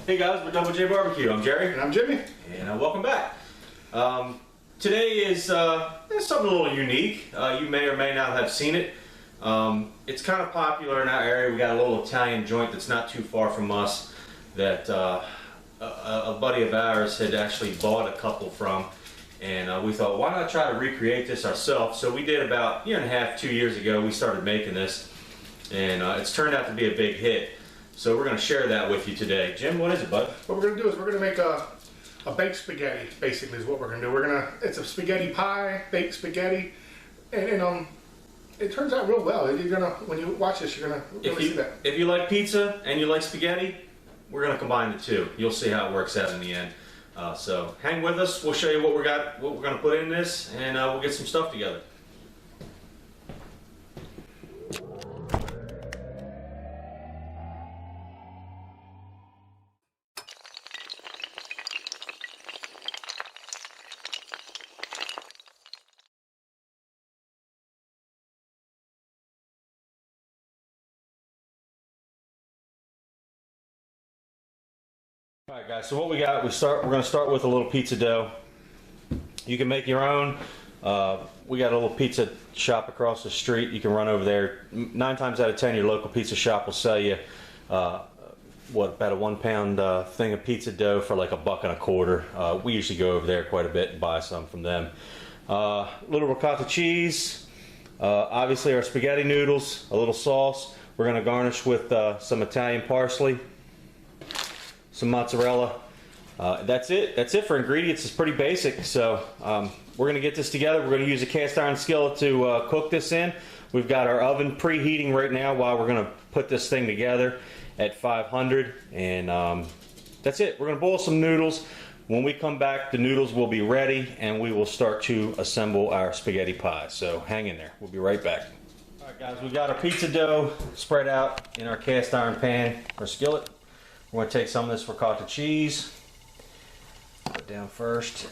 Hey guys, we're Double J Barbecue. I'm Jerry. And I'm Jimmy. And welcome back. Today is something a little unique. You may or may not have seen it. It's kind of popular in our area. We got a little Italian joint that's not too far from us that a buddy of ours had actually bought a couple from. And we thought, why not try to recreate this ourselves? So we did about a year and a half, 2 years ago, we started making this. And it's turned out to be a big hit. So we're going to share that with you today. Jim, what is it, bud? What we're going to do is we're going to make a baked spaghetti, basically, is what we're going to do. It's a spaghetti pie, baked spaghetti, and it turns out real well. When you watch this, you're going to really see that. If you like pizza and you like spaghetti, we're going to combine the two. You'll see how it works out in the end. So hang with us. We'll show you what we're going to put in this, and we'll get some stuff together. Alright guys, so what we got, we're going to start with a little pizza dough. You can make your own. We got a little pizza shop across the street. You can run over there. 9 times out of 10 your local pizza shop will sell you about a 1 pound thing of pizza dough for like $1.25. We usually go over there quite a bit and buy some from them. Little ricotta cheese, obviously our spaghetti noodles, a little sauce. We're going to garnish with some Italian parsley, some mozzarella. That's it for ingredients. It's pretty basic. So we're going to get this together. We're going to use a cast iron skillet to cook this in. We've got our oven preheating right now while we're going to put this thing together at 500. And that's it. We're going to boil some noodles. When we come back, the noodles will be ready and we will start to assemble our spaghetti pie. So hang in there. We'll be right back. Alright guys, we've got our pizza dough spread out in our cast iron pan or skillet. We're going to take some of this ricotta cheese, put it down first,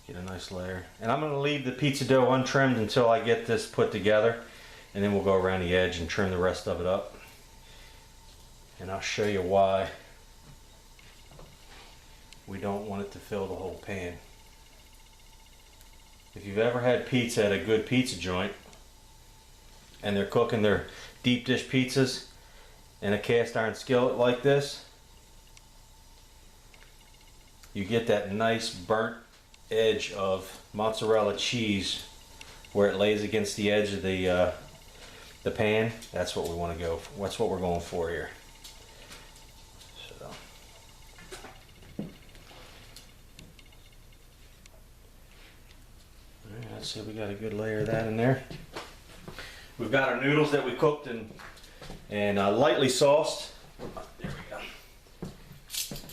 get a nice layer. And I'm going to leave the pizza dough untrimmed until I get this put together, and then we'll go around the edge and trim the rest of it up. And I'll show you why we don't want it to fill the whole pan. If you've ever had pizza at a good pizza joint, and they're cooking their deep dish pizzas in a cast iron skillet like this, you get that nice burnt edge of mozzarella cheese where it lays against the edge of the pan. That's what we want to go for. That's what we're going for here. So alright, let's see if we got a good layer of that in there. We've got our noodles that we cooked and lightly sauced. There we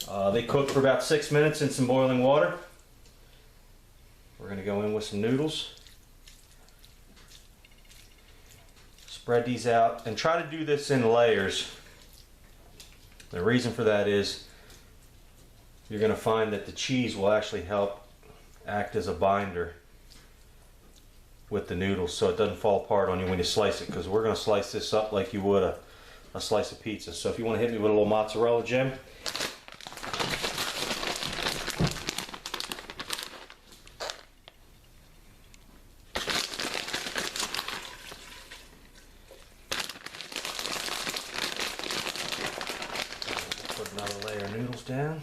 go. They cooked for about 6 minutes in some boiling water. We're going to go in with some noodles. Spread these out and try to do this in layers. The reason for that is you're going to find that the cheese will actually help act as a binder with the noodles so it doesn't fall apart on you when you slice it, because we're going to slice this up like you would a slice of pizza. So if you want to hit me with a little mozzarella, Jim. Put another layer of noodles down.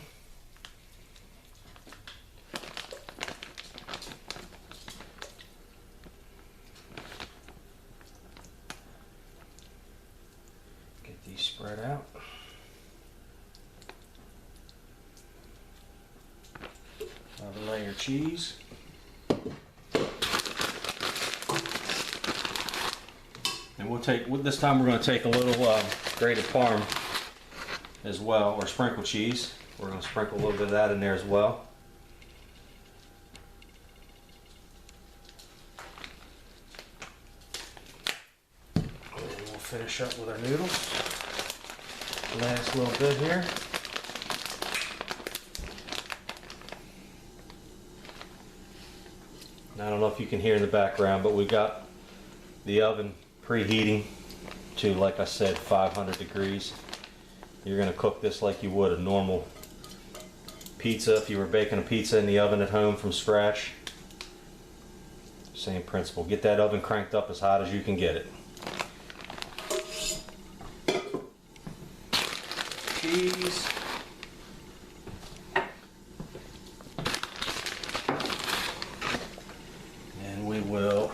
Spread out. Another layer of cheese. And this time we're going to take a little grated Parm as well, or sprinkled cheese. We're going to sprinkle a little bit of that in there as well. And we'll finish up with our noodles. Last little bit here. I don't know if you can hear in the background, but we got the oven preheating to, like I said, 500 degrees. You're going to cook this like you would a normal pizza if you were baking a pizza in the oven at home from scratch. Same principle. Get that oven cranked up as hot as you can get it. Cheese. And we will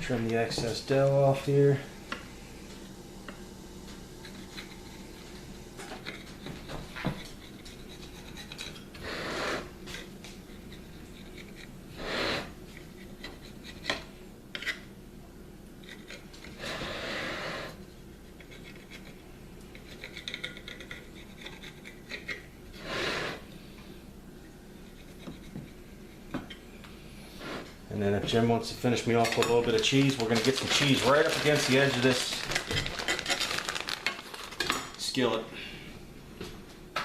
trim the excess dough off here. And then if Jim wants to finish me off with a little bit of cheese, we're going to get some cheese right up against the edge of this skillet. And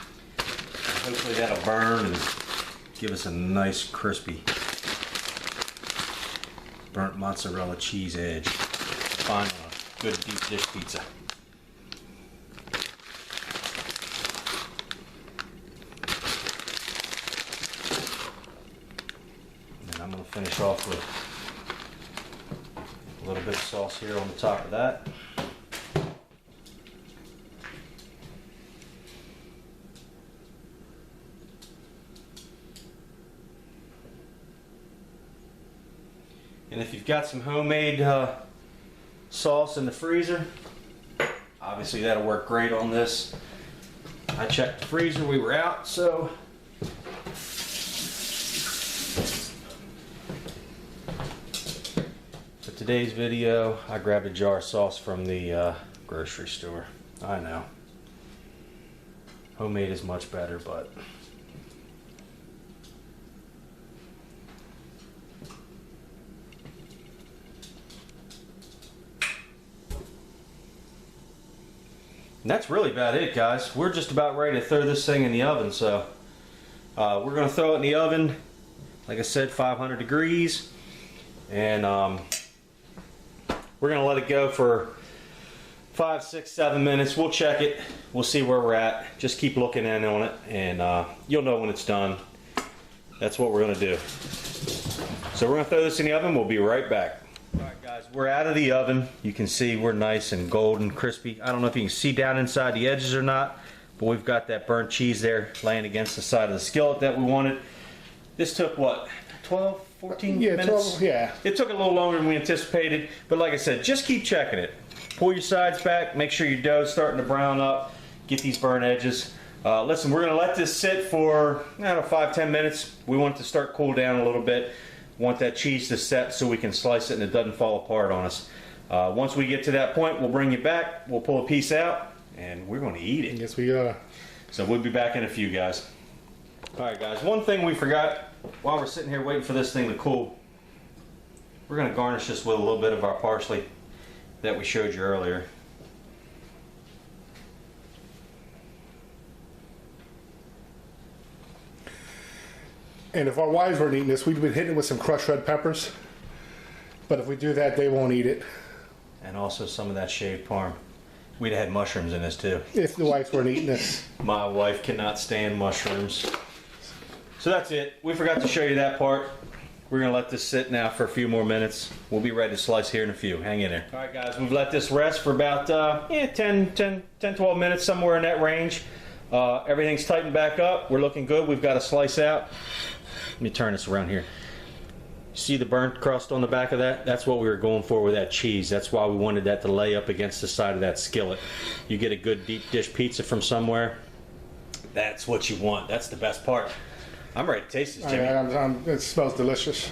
hopefully that'll burn and give us a nice crispy burnt mozzarella cheese edge. Fine on a good deep dish pizza. I'm going to finish off with a little bit of sauce here on the top of that. And if you've got some homemade sauce in the freezer, obviously that'll work great on this. I checked the freezer, we were out, so today's video, I grabbed a jar of sauce from the grocery store. I know. Homemade is much better, but and that's really about it, guys. We're just about ready to throw this thing in the oven, so we're going to throw it in the oven, like I said, 500 degrees, and we're going to let it go for 5, 6, 7 minutes. We'll check it. We'll see where we're at. Just keep looking in on it, and you'll know when it's done. That's what we're going to do. So we're going to throw this in the oven. We'll be right back. All right, guys, we're out of the oven. You can see we're nice and golden, crispy. I don't know if you can see down inside the edges or not, but we've got that burnt cheese there laying against the side of the skillet that we wanted. This took, what, 12, 14 minutes? 12, yeah. It took a little longer than we anticipated, but like I said, just keep checking it. Pull your sides back, make sure your dough's starting to brown up, get these burnt edges. Listen, we're going to let this sit for, I don't know, 5, 10 minutes. We want it to start cool down a little bit. Want that cheese to set so we can slice it and it doesn't fall apart on us. Once we get to that point, we'll bring you back, we'll pull a piece out, and we're going to eat it. Yes, we are. So we'll be back in a few, guys. Alright guys, one thing we forgot while we're sitting here waiting for this thing to cool, we're going to garnish this with a little bit of our parsley that we showed you earlier. And if our wives weren't eating this, we'd been hitting it with some crushed red peppers. But if we do that, they won't eat it. And also some of that shaved parm. We'd have had mushrooms in this too. If the wives weren't eating this. My wife cannot stand mushrooms. So that's it. We forgot to show you that part. We're going to let this sit now for a few more minutes. We'll be ready to slice here in a few. Hang in there. All right, guys. We've let this rest for about 10, 12 minutes, somewhere in that range. Everything's tightened back up. We're looking good. We've got a slice out. Let me turn this around here. See the burnt crust on the back of that? That's what we were going for with that cheese. That's why we wanted that to lay up against the side of that skillet. You get a good deep dish pizza from somewhere, that's what you want. That's the best part. I'm ready to taste this, Jimmy. It smells delicious.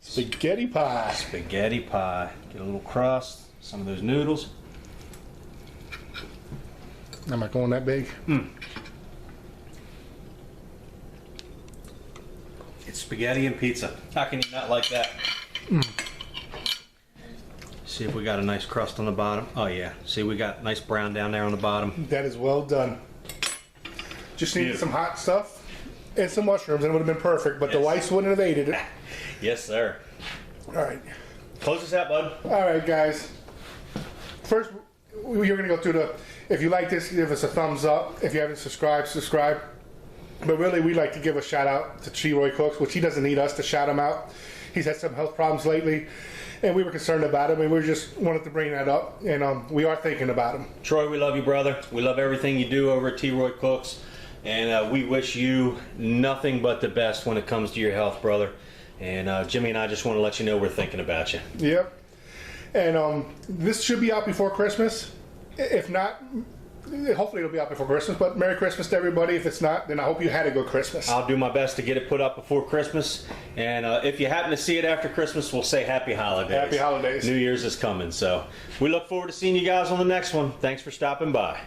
Spaghetti pie. Spaghetti pie. Get a little crust, some of those noodles. Am I going that big? It's spaghetti and pizza. How can you not like that? See if we got a nice crust on the bottom. Oh yeah. See, we got nice brown down there on the bottom. That is well done. Just needed Beautiful. some hot stuff and some mushrooms, and it would have been perfect. But the Yes. wife wouldn't have aided it. Yes, sir. All right. Close this out, bud. All right, guys. First, you're going to go through the. If you like this, give us a thumbs up. If you haven't subscribed, subscribe. But really, we'd like to give a shout out to T-Roy Cooks, which he doesn't need us to shout him out. He's had some health problems lately, and we were concerned about him, and we just wanted to bring that up. And we are thinking about him. Troy, we love you, brother. We love everything you do over at T-Roy Cooks. And we wish you nothing but the best when it comes to your health, brother. And Jimmy and I just want to let you know we're thinking about you. Yep. And this should be out before Christmas. If not, hopefully it'll be out before Christmas. But Merry Christmas to everybody. If it's not, then I hope you had a good Christmas. I'll do my best to get it put up before Christmas. And if you happen to see it after Christmas, we'll say Happy Holidays. Happy Holidays. New Year's is coming. So we look forward to seeing you guys on the next one. Thanks for stopping by.